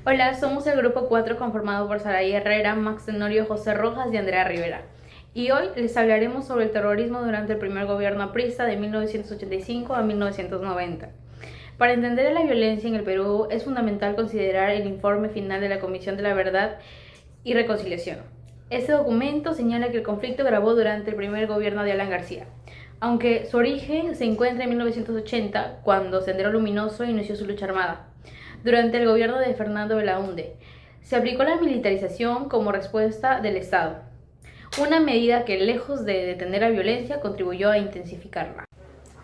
Hola, somos el grupo 4 conformado por Saray Herrera, Max Tenorio, José Rojas y Andrea Rivera. Y hoy les hablaremos sobre el terrorismo durante el primer gobierno aprista de 1985 a 1990. Para entender la violencia en el Perú es fundamental considerar el informe final de la Comisión de la Verdad y Reconciliación. Este documento señala que el conflicto grabó durante el primer gobierno de Alan García, aunque su origen se encuentra en 1980, cuando Sendero Luminoso inició su lucha armada. Durante el gobierno de Fernando Belaúnde, se aplicó la militarización como respuesta del Estado, una medida que, lejos de detener la violencia, contribuyó a intensificarla.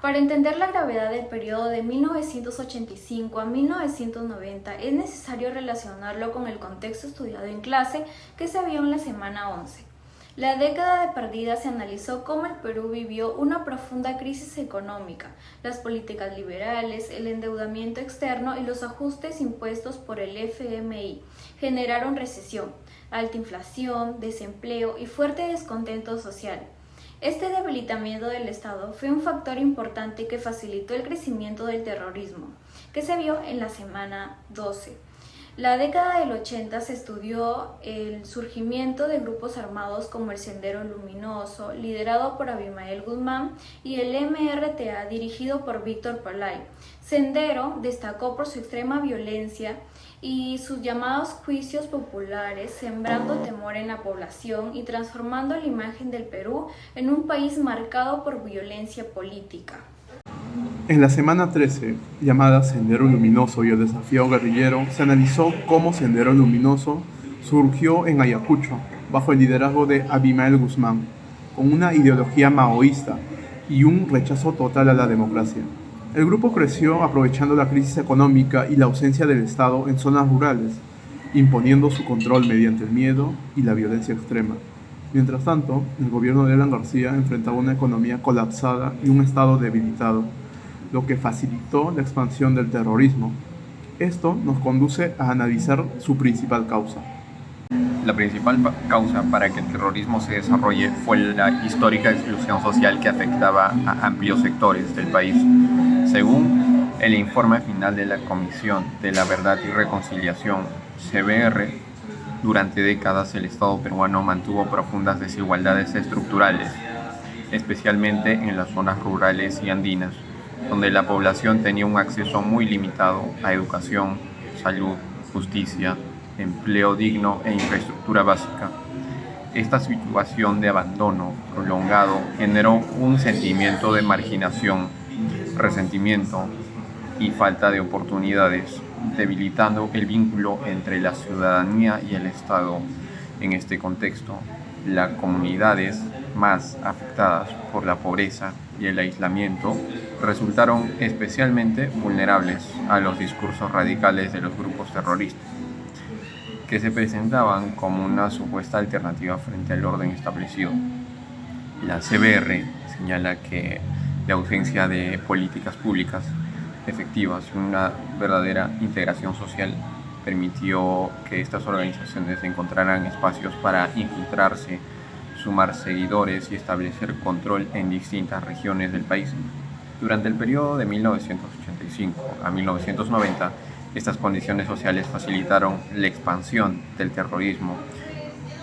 Para entender la gravedad del periodo de 1985 a 1990 es necesario relacionarlo con el contexto estudiado en clase que se vio en la semana 11. La década de perdida se analizó cómo el Perú vivió una profunda crisis económica, las políticas liberales, el endeudamiento externo y los ajustes impuestos por el FMI generaron recesión, alta inflación, desempleo y fuerte descontento social. Este debilitamiento del Estado fue un factor importante que facilitó el crecimiento del terrorismo, que se vio en la semana 12. La década del 80 se estudió el surgimiento de grupos armados como el Sendero Luminoso, liderado por Abimael Guzmán, y el MRTA, dirigido por Víctor Palay. Sendero destacó por su extrema violencia y sus llamados juicios populares, sembrando temor en la población y transformando la imagen del Perú en un país marcado por violencia política. En la semana 13, llamada Sendero Luminoso y el desafío guerrillero, se analizó cómo Sendero Luminoso surgió en Ayacucho, bajo el liderazgo de Abimael Guzmán, con una ideología maoísta y un rechazo total a la democracia. El grupo creció aprovechando la crisis económica y la ausencia del Estado en zonas rurales, imponiendo su control mediante el miedo y la violencia extrema. Mientras tanto, el gobierno de Alan García enfrentaba una economía colapsada y un Estado debilitado, lo que facilitó la expansión del terrorismo. Esto nos conduce a analizar su principal causa. La principal causa para que el terrorismo se desarrolle fue la histórica exclusión social que afectaba a amplios sectores del país. Según el informe final de la Comisión de la Verdad y Reconciliación, CBR, durante décadas el Estado peruano mantuvo profundas desigualdades estructurales, especialmente en las zonas rurales y andinas, donde la población tenía un acceso muy limitado a educación, salud, justicia, empleo digno e infraestructura básica. Esta situación de abandono prolongado generó un sentimiento de marginación, resentimiento y falta de oportunidades, debilitando el vínculo entre la ciudadanía y el Estado. En este contexto, las comunidades más afectadas por la pobreza y el aislamiento resultaron especialmente vulnerables a los discursos radicales de los grupos terroristas, que se presentaban como una supuesta alternativa frente al orden establecido. La CBR señala que la ausencia de políticas públicas efectivas y una verdadera integración social permitió que estas organizaciones encontraran espacios para infiltrarse, sumar seguidores y establecer control en distintas regiones del país. Durante el periodo de 1985 a 1990, estas condiciones sociales facilitaron la expansión del terrorismo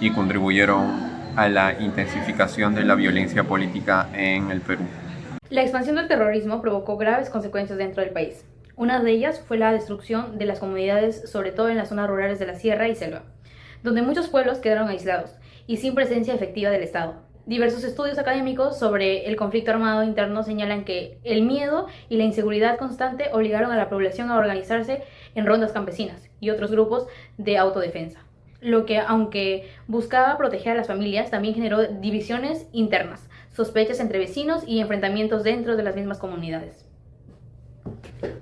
y contribuyeron a la intensificación de la violencia política en el Perú. La expansión del terrorismo provocó graves consecuencias dentro del país. Una de ellas fue la destrucción de las comunidades, sobre todo en las zonas rurales de la sierra y selva, donde muchos pueblos quedaron aislados y sin presencia efectiva del Estado. Diversos estudios académicos sobre el conflicto armado interno señalan que el miedo y la inseguridad constante obligaron a la población a organizarse en rondas campesinas y otros grupos de autodefensa, lo que, aunque buscaba proteger a las familias, también generó divisiones internas, sospechas entre vecinos y enfrentamientos dentro de las mismas comunidades.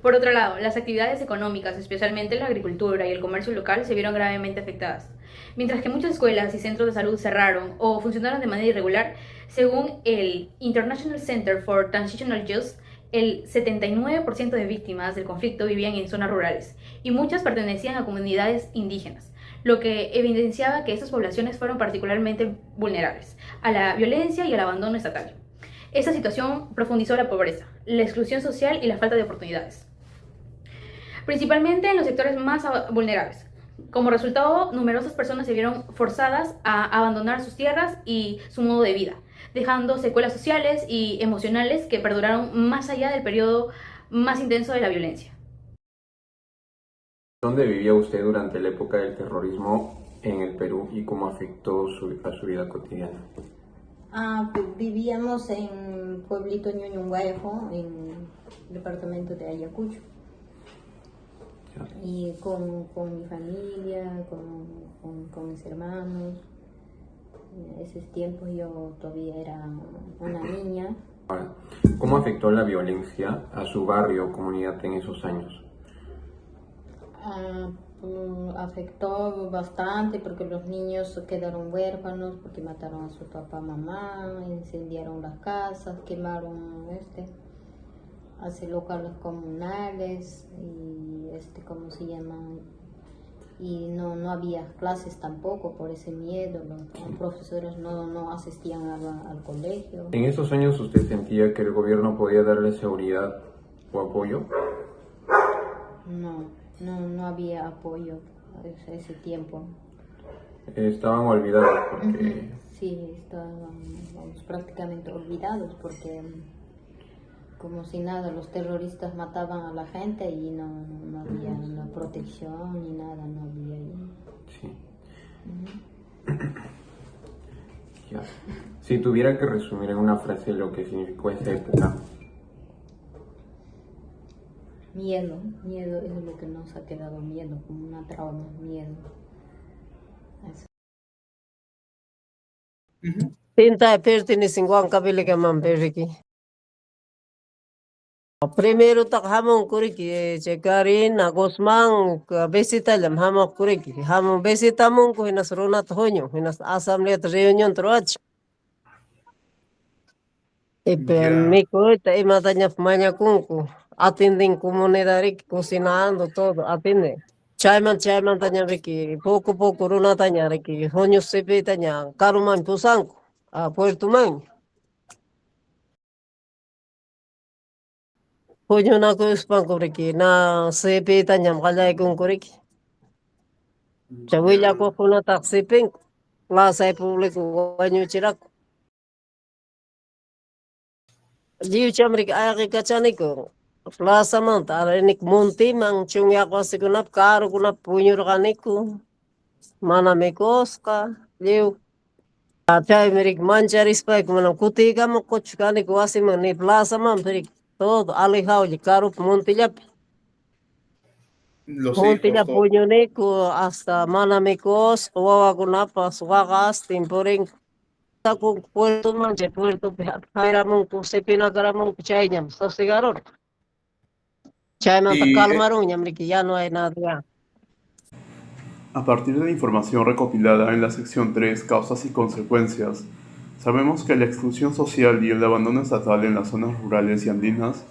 Por otro lado, las actividades económicas, especialmente la agricultura y el comercio local, se vieron gravemente afectadas. Mientras que muchas escuelas y centros de salud cerraron o funcionaron de manera irregular, según el International Center for Transitional Justice, el 79% de víctimas del conflicto vivían en zonas rurales y muchas pertenecían a comunidades indígenas, lo que evidenciaba que estas poblaciones fueron particularmente vulnerables a la violencia y al abandono estatal. Esta situación profundizó la pobreza, la exclusión social y la falta de oportunidades, principalmente en los sectores más vulnerables, Como resultado, numerosas personas se vieron forzadas a abandonar sus tierras y su modo de vida, dejando secuelas sociales y emocionales que perduraron más allá del periodo más intenso de la violencia. ¿Dónde vivía usted durante la época del terrorismo en el Perú y cómo afectó a su vida cotidiana? Pues vivíamos en Pueblito Ñuñunguajo, en el departamento de Ayacucho. Y con mi familia, con mis hermanos. En esos tiempos yo todavía era una niña. Ahora, ¿cómo afectó la violencia a su barrio o comunidad en esos años? Afectó bastante porque los niños quedaron huérfanos, porque mataron a su papá, mamá, incendiaron las casas, quemaron hace locales comunales y ¿cómo se llama? Y no había clases tampoco por ese miedo, los profesores no asistían al colegio. ¿En esos años usted sentía que el gobierno podía darle seguridad o apoyo? No había apoyo ese tiempo. Estaban olvidados porque... Sí, estábamos prácticamente olvidados porque como si nada, los terroristas mataban a la gente y no había una protección ni nada, no había ahí. Sí. Ya. Si tuviera que resumir en una frase lo que significó esa época. Miedo es lo que nos ha quedado, miedo, como una trauma, miedo. Eso. Tinta pertenecen Juan Kabile que man beriki. Primero tak hamon kuriki chekarin agosman besita lam hamon kuriki hamon besita mon ko hinas ronat honyo hinas asamblea reunion troach. Miko ta imatanya maña kunku atendem comunidade cocinando todo atende. Chayman taña riki poco runa taña riki honyo sepe taña karuman pusanku a Puerto Man. Honyo na ko uspanko riki na sepe taña kalay kung kuriki. Chawila ko kuna taksiping plaza publiko wanyo chirak. Liu chamrik ayaki kachaniko. Plaza manta arenik munti mang chungya ko sikunap karo kunap punyur kaniku. Mana mekoska liu. Chay merik mancharis pa manam kutiga mo kochkani ko asima ni plaza man perik todo alejado de caro montillapi. Los Montilla hijos, puño neko hasta mana mekos wawa kunapas wagas timporing. Kung Puerto Manche, Puerto Pairamon, kung Sepina Garamon, Chayam, Sosigaron. Chayman, y Calmarón, Yamriki, ya no hay nada ya. a partir de la información recopilada en la sección 3, causas y consecuencias, sabemos que la exclusión social y el abandono estatal en las zonas rurales y andinas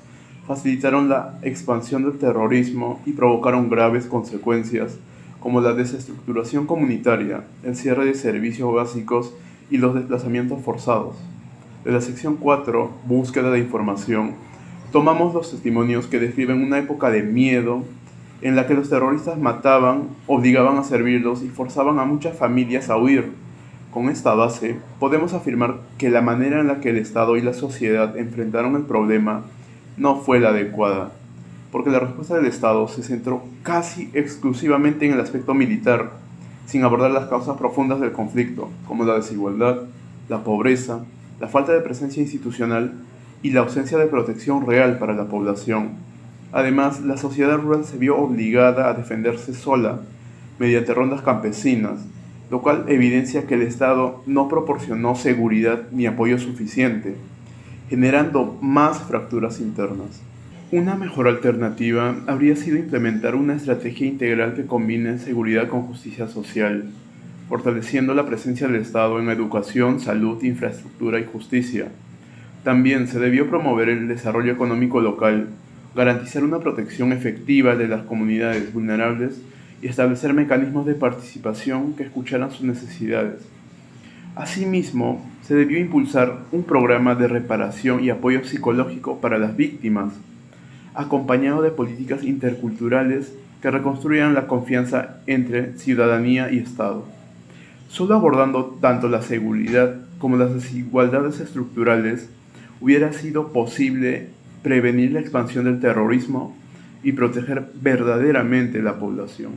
facilitaron la expansión del terrorismo y provocaron graves consecuencias como la desestructuración comunitaria, el cierre de servicios básicos y los desplazamientos forzados. De la sección 4, búsqueda de información, tomamos los testimonios que describen una época de miedo en la que los terroristas mataban, obligaban a servirlos y forzaban a muchas familias a huir. Con esta base, podemos afirmar que la manera en la que el Estado y la sociedad enfrentaron el problema no fue la adecuada, porque la respuesta del Estado se centró casi exclusivamente en el aspecto militar, sin abordar las causas profundas del conflicto, como la desigualdad, la pobreza, la falta de presencia institucional y la ausencia de protección real para la población. Además, la sociedad rural se vio obligada a defenderse sola mediante rondas campesinas, lo cual evidencia que el Estado no proporcionó seguridad ni apoyo suficiente, generando más fracturas internas. Una mejor alternativa habría sido implementar una estrategia integral que combine seguridad con justicia social, fortaleciendo la presencia del Estado en educación, salud, infraestructura y justicia. También se debió promover el desarrollo económico local, garantizar una protección efectiva de las comunidades vulnerables y establecer mecanismos de participación que escucharan sus necesidades. Asimismo, se debió impulsar un programa de reparación y apoyo psicológico para las víctimas, acompañado de políticas interculturales que reconstruyan la confianza entre ciudadanía y Estado. Solo abordando tanto la seguridad como las desigualdades estructurales hubiera sido posible prevenir la expansión del terrorismo y proteger verdaderamente la población.